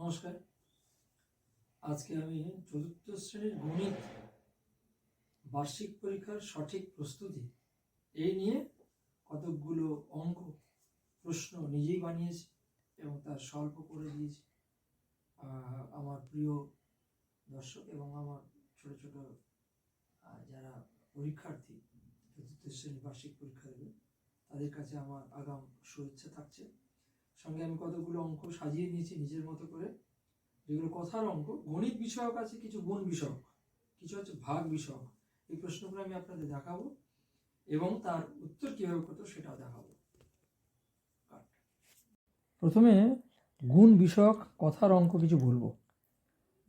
নমস্কার। আজকে আমি চতুর্থ শ্রেণীর গণিত বার্ষিক পরীক্ষার সঠিক প্রস্তুতি এই নিয়ে কতকগুলো অঙ্ক প্রশ্ন নিজেই বানিয়েছি এবং তার সলভ করে দিয়েছি আমার প্রিয় দর্শক এবং আমার ছোট ছোট যারা পরীক্ষার্থী চতুর্থ শ্রেণীর বার্ষিক পরীক্ষা দেবে তাদের কাছে আমার আগাম শুভেচ্ছা থাকছে। সঙ্গে আমি কতগুলো অঙ্ক সাজিয়ে নিয়েছি নিজের মতো করে, যেগুলো কথার অঙ্ক, গণিত বিষয়ক আছে, কিছু গুণ বিষয়ক, কিছু হচ্ছে ভাগ বিষয়ক। এই প্রশ্নগুলো আমি আপনাদের দেখাবো এবং তার উত্তর কিভাবে করতে সেটাও দেখাবো। প্রথমে গুণ বিষয়ক কথার অঙ্ক কিছু বলবো।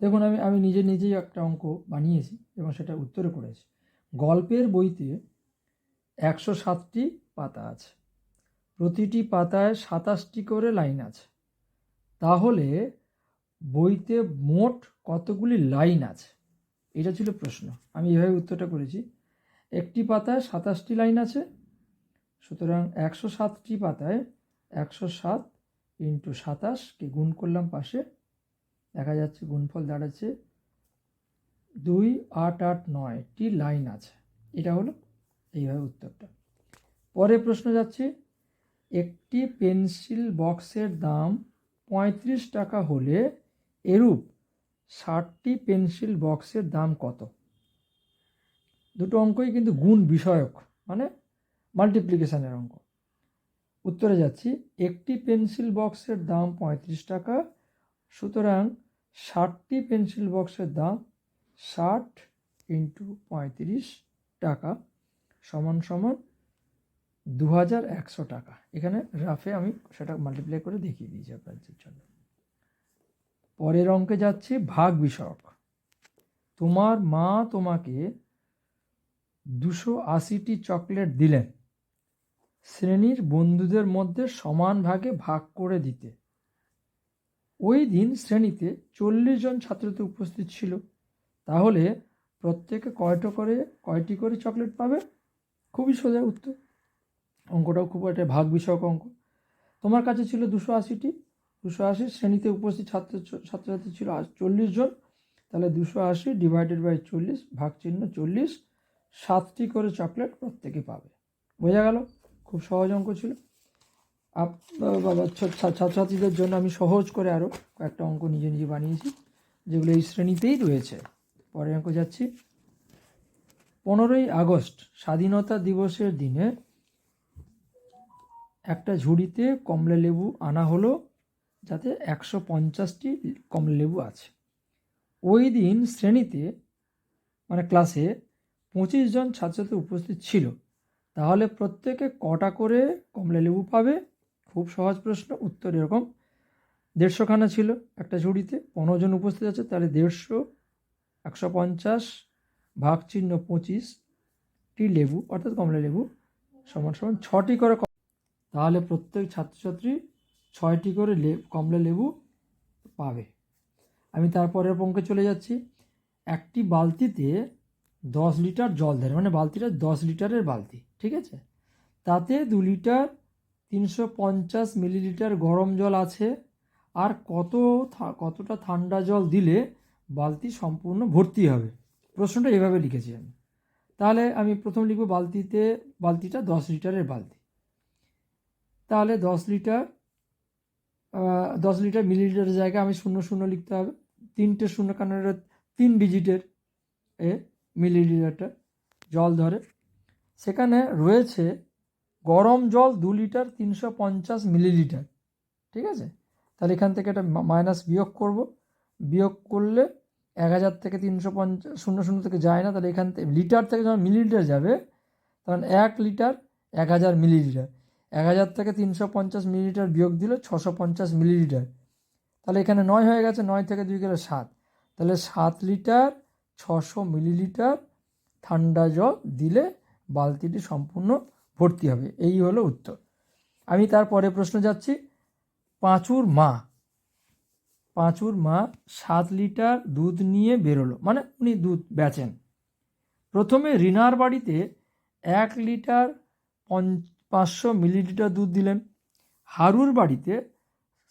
দেখুন, আমি নিজেই একটা অঙ্ক বানিয়েছি এবং সেটা উত্তরে করেছি। গল্পের বইতে 107টি পাতা আছে, প্রতিটি পাতায় 27টি করে লাইন আছে, তাহলে বইতে মোট কতগুলি লাইন আছে? এটা ছিল প্রশ্ন। আমি এভাবে উত্তরটা করেছি। একটি পাতায় 27টি লাইন আছে, সুতরাং 107টি পাতায় 107 ইন্টু 27কে গুণ করলাম পাশে, দেখা যাচ্ছে গুণফল দাঁড়াচ্ছে 2889টি লাইন আছে। এটা হলো এইভাবে উত্তরটা। পরে প্রশ্ন যাচ্ছে, একটি পেন্সিল বক্সের দাম 35 টাকা হলে এরূপ 60টি পেন্সিল বক্সের দাম কত? দুটো অঙ্কই কিন্তু গুণ বিষয়ক, মানে মাল্টিপ্লিকেশনের অঙ্ক। উত্তরে যাচ্ছি, একটি পেন্সিল বক্সের দাম 35 টাকা, সুতরাং 60টি পেন্সিল বক্সের দাম 60 ইন্টু 35 টাকা সমান সমান 2100 টাকা। এখানে রাফে আমি সেটা মাল্টিপ্লাই করে দেখিয়ে দিয়েছি আপনাদের জন্য। পরের অঙ্কে যাচ্ছি ভাগ বিষয়ক। তোমার মা তোমাকে 280টি চকলেট দিলেন, শ্রেণীর বন্ধুদের মধ্যে সমান ভাগে ভাগ করে দিতে। ওই দিন শ্রেণীতে 40 জন ছাত্রতে উপস্থিত ছিল, তাহলে প্রত্যেকে কয়টি করে চকলেট পাবে? খুবই সোজা উত্তর। অঙ্কটাও খুব একটা ভাগ বিষয়ক অঙ্ক। তোমার কাছে ছিল 280টি, 280 শ্রেণীতে উপস্থিত ছাত্রছাত্রী ছিল 40 জন, তাহলে 280 ডিভাইডেড বাই 40 ভাগ চিহ্ন 40, 7টি করে চকলেট প্রত্যেকে পাবে। বোঝা গেল? খুব সহজ অঙ্ক ছিল। ছাত্রছাত্রীদের জন্য আমি সহজ করে আরও কয়েকটা অঙ্ক নিজে বানিয়েছি, যেগুলো এই শ্রেণীতেই রয়েছে। পরের অঙ্ক যাচ্ছি। 15ই আগস্ট স্বাধীনতা দিবসের দিনে একটা ঝুড়িতে কমলা লেবু আনা হলো, যাতে 150টি কমলা লেবু আছে। ওই দিন শ্রেণীতে মানে ক্লাসে 25 জন ছাত্রছাত্রী উপস্থিত ছিল, তাহলে প্রত্যেকে কটা করে কমলা লেবু পাবে? খুব সহজ প্রশ্ন। উত্তর এরকম, 150 খানা ছিল একটা ঝুড়িতে, 15 জন উপস্থিত আছে, তাহলে 150 150 ভাগ চিহ্ন 25টি লেবু অর্থাৎ কমলা লেবু সমান সমান 6টি করে, তাহলে প্রত্যেক ছাত্রছাত্রী 6টি করে কমলা লেবু পাবে। আমি তারপরের অঙ্কে চলে যাচ্ছি। একটি বালতিতে 10 লিটার জল ধরে, মানে বালতিটা 10 লিটারের বালতি, ঠিক আছে? তাতে 2 লিটার 350 মিলিলিটার গরম জল আছে, আর কতটা ঠান্ডা জল দিলে বালতি সম্পূর্ণ ভর্তি হবে? প্রশ্নটা এভাবে লিখেছি আমি। তাহলে আমি প্রথম লিখব বালতিটা 10 লিটারের বালতি, তাহলে 10 লিটার মিলিলিটারের জায়গায় আমি 00 লিখতে হবে। 3টে শূন্য, কারণ এটা 3 ডিজিটের মিলিলিটারটা জল ধরে। সেখানে রয়েছে গরম জল 2 লিটার 350 মিলিলিটার, ঠিক আছে? তাহলে এখান থেকে একটা মাইনাস বিয়োগ করব। বিয়োগ করলে 1000 থেকে 350, 00 থেকে যায় না, তাহলে এখান থেকে লিটার থেকে যখন মিলিলিটার যাবে, তখন 1 লিটার 1000 মিলিলিটার। 1000 থেকে 350 মিলিলিটার বিয়োগ দিলে 650 মিলিলিটার। তাহলে এখানে 9 হয়ে গেছে, 9 থেকে 2 গেলে 7, তাহলে 7 লিটার 600 মিলিলিটার ঠান্ডা জল দিলে বালতিটি সম্পূর্ণ ভর্তি হবে। এই হলো উত্তর। আমি তারপরে প্রশ্ন যাচ্ছি। পাঁচুর মা 7 লিটার দুধ নিয়ে বেরোলো, মানে উনি দুধ বেচেন। প্রথমে রিনার বাড়িতে 1 লিটার 500 মিলিলিটার দুধ দিলেন, হারুর বাড়িতে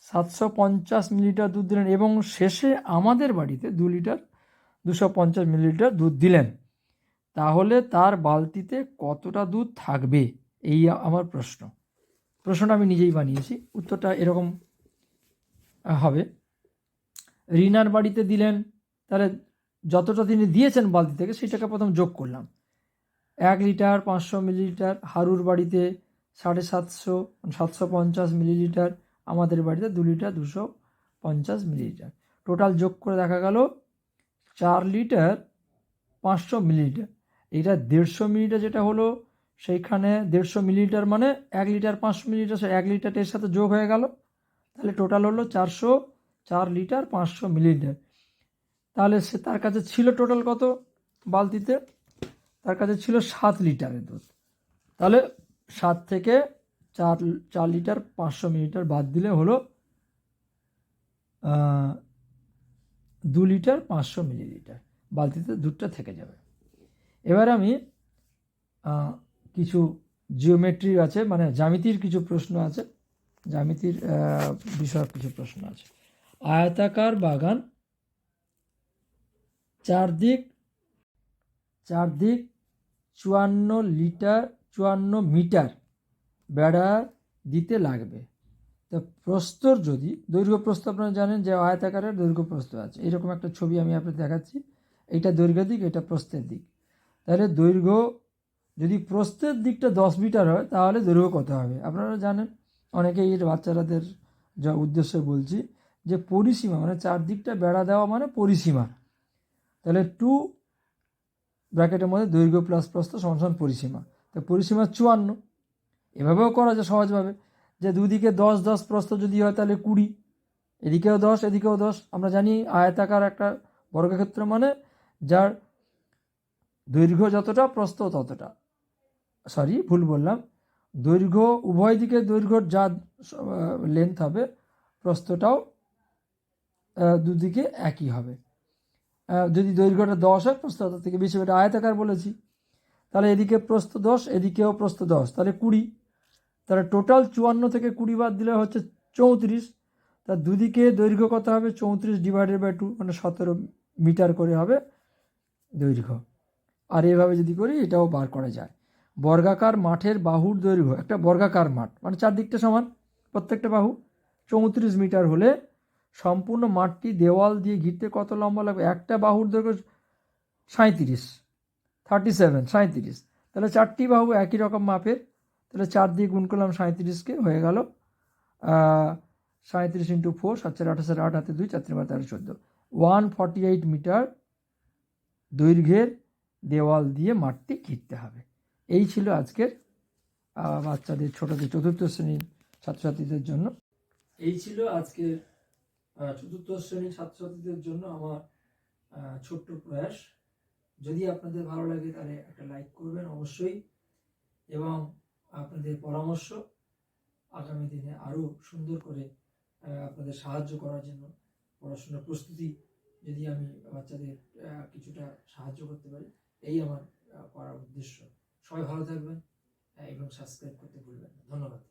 750 মিলিলিটার দুধ দিলেন এবং শেষে আমাদের বাড়িতে 2 লিটার 250 মিলিলিটার দুধ দিলেন, তাহলে তার বালতিতে কতটা দুধ থাকবে? এই আমার প্রশ্নটা আমি নিজেই বানিয়েছি। উত্তরটা এরকম হবে, রিনার বাড়িতে দিলেন, তাহলে যতটা তিনি দিয়েছেন বালতি থেকে সেটাকে প্রথম যোগ করলাম। 1 লিটার 500 মিলিলিটার, হারুর বাড়িতে 750 750 মিলিলিটার, আমাদের বাড়িতে 2 লিটার 250 মিলিলিটার, টোটাল যোগ করে দেখা গেল 4 লিটার 500 মিলিলিটার। এটা 150 মিলিলিটার যেটা হলো, সেইখানে 150 মিলিলিটার মানে 1 লিটার 500 মিলিলিটার, 1 লিটার এর সাথে যোগ হয়ে গেল, তাহলে টোটাল হলো 404 লিটার 500 মিলিলিটার। তাহলে সে তার কাছে ছিল টোটাল কত বালতিতে? তার কাছে ছিল 7 লিটারের দুধ। তাহলে 7 থেকে 4 লিটার 500 মিলিলিটার বাদ দিলে হলো 2 লিটার 500 মিলিলিটার বালতিতে দুধটা থেকে যাবে। এবার আমি কিছু জিওমেট্রি আছে, মানে জ্যামিতির কিছু প্রশ্ন আছে, জ্যামিতির বিষয়ক কিছু প্রশ্ন আছে। আয়তাকার বাগান, চারদিক 54 মিটার বেড়া দিতে লাগবে। তো প্রস্তর যদি দৈর্ঘ্য প্রস্থ, আপনারা জানেন যে আয়তাকারের দৈর্ঘ্য প্রস্থ আছে, এরকম একটা ছবি আমি আপনাদের দেখাচ্ছি, এইটা দৈর্ঘ্য দিক, এটা প্রস্থের দিক। তাহলে দৈর্ঘ্য যদি প্রস্থের দিকটা 10 মিটার হয় তাহলে দৈর্ঘ্য কত হবে? আপনারা জানেন, অনেকেই এর বাচ্চারাদের যা উদ্দেশ্যে বলছি, যে পরিসীমা মানে চারদিকটা বেড়া দেওয়া মানে পরিসীমা। তাহলে 2 ব্র্যাকেটের মধ্যে দৈর্ঘ্য প্লাস প্রস্থ সমান পরিসীমা। তো পরিসীমা 54। এভাবেও করা যায় সহজভাবে, যে দুদিকে 10 10 প্রস্থ যদি হয় তাহলে 20, এদিকেও 10 এদিকেও 10। আমরা জানি আয়তাকার একটা বর্গক্ষেত্র মানে যার দৈর্ঘ্য যতটা প্রস্থ ততটা, সরি ভুল বললাম, দৈর্ঘ্য উভয় দিকে দৈর্ঘ্যর যা লেন্থ হবে প্রস্থটাও দুদিকে একই হবে। যদি দৈর্ঘ্যটা 10 হয় প্রস্থ তার থেকে বেশি, এটা আয়তাকার বলেছি। তাহলে এদিকে প্রস্থ 10 এদিকেও প্রস্থ 10, তাহলে 20। তাহলে টোটাল 54 থেকে 20 বাদ দিলে হচ্ছে 34। তার দুদিকে দৈর্ঘ্য কত হবে? 34 ডিভাইডেড বাই 2 মানে 17 মিটার করে হবে দৈর্ঘ্য। আর এভাবে যদি করি এটাও বার করা যায়। বর্গাকার মাঠের বাহুর দৈর্ঘ্য, একটা বর্গাকার মাঠ মানে চারদিকটা সমান, প্রত্যেকটা বাহু 34 মিটার হলে সম্পূর্ণ মাঠটি দেওয়াল দিয়ে ঘিরতে কত লম্বা লাগবে? একটা বাহুর দৈর্ঘ্য 37, তাহলে 4টি বাহু একই রকম মাপের, তাহলে 4 দিয়ে গুণ করলাম 37কে, হয়ে গেল 37 ইন্টু 4, 7 4 28 8 হাতে 2, 4 3 13 14, 148 মিটার দৈর্ঘ্যের দেওয়াল দিয়ে মাঠটি ঘিরতে হবে। এই ছিল আজকের বাচ্চাদের, ছোটদের, চতুর্থ শ্রেণীর ছাত্রছাত্রীদের জন্য, এই ছিল আজকের চতুর্থ শ্রেণীর ছাত্রছাত্রীদের জন্য আমার ছোট্ট প্রয়াস। যদি আপনাদের ভালো লাগে তাহলে একটা লাইক করবেন অবশ্যই, এবং আপনাদের পরামর্শ আগামী দিনে আরও সুন্দর করে আপনাদের সাহায্য করার জন্য, পড়াশোনার প্রস্তুতি যদি আমি বাচ্চাদের কিছুটা সাহায্য করতে পারি, এই আমার করার উদ্দেশ্য। সবাই ভালো থাকবেন এবং সাবস্ক্রাইব করতে ভুলবেন না। ধন্যবাদ।